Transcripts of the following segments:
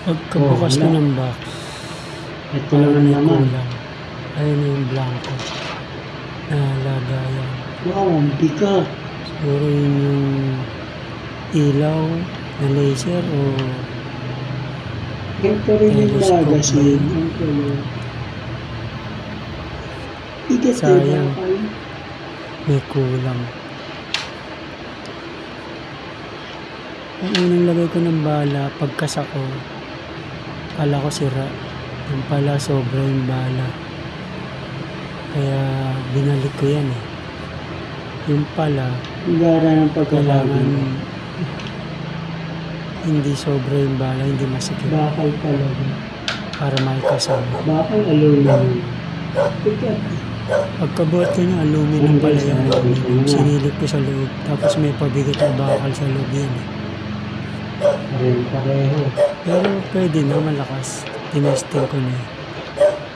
Pagkabukas ko wala. ng box, Ito lang ang may laman. kulang. Ayun na yung blanco na lagayan. Wow, ang bigat. Siguro yun yung ilaw na laser o Ito rin yung telescope ba magazine. yun? Ang kulo. Bigat na Sayang. bakal. May kulang. Ang unang lagay ko ng bala, pagkasa ko, kala ko sira. Yung pala, sobra yung bala. Kaya binalik ko yan eh. Yung pala, Ang gara ng kailangan pagkakagawa. hindi sobra yung bala, hindi masikip Bakal talaga. para maikasama. Bakal aluminum. Bigat. Pagkabuhat ko niya, aluminum pala yung aluminum. Sinilip ko sa loob. Tapos may pabigat na bakal sa loob yan eh. Pareho. Pero pwede na, malakas. Tinesting ko na eh.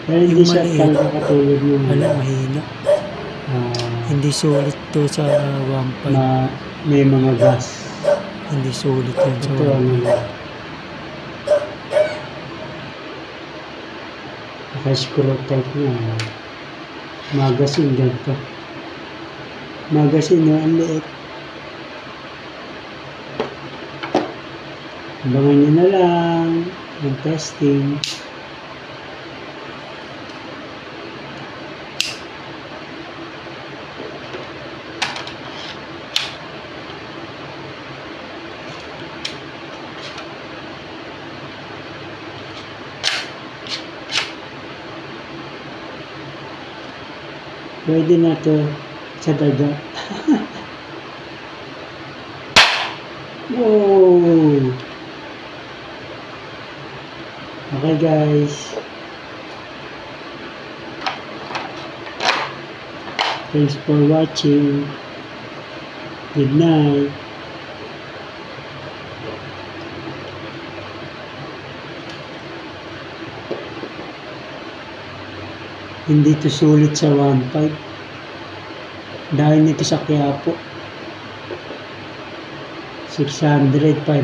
Pero hindi Yung siya maliit, talaga katulad ng wala, mahina. Hindi sulit to sa 1.5. may mga gas. Hindi sulit yan sa Ito ano 1.5. lang. Naka-screw type niya. Magazine ganito. Magazine na ang liit. Abangan nyo na lang ang testing. Pwede na to sa daga. Wow! Okay guys. Thanks for watching. Good night. Hindi to sulit sa 1.5 dahil nito sa Quiapo 600, 500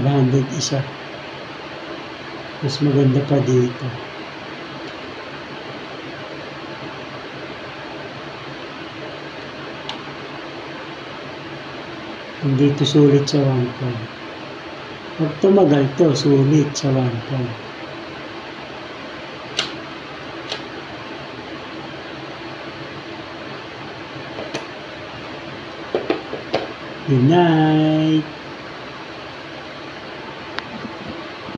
isa. Mas maganda pa dito. Hindi to sulit sa 1.5. Pag tumagal to, sulit sa 1.5. Good night.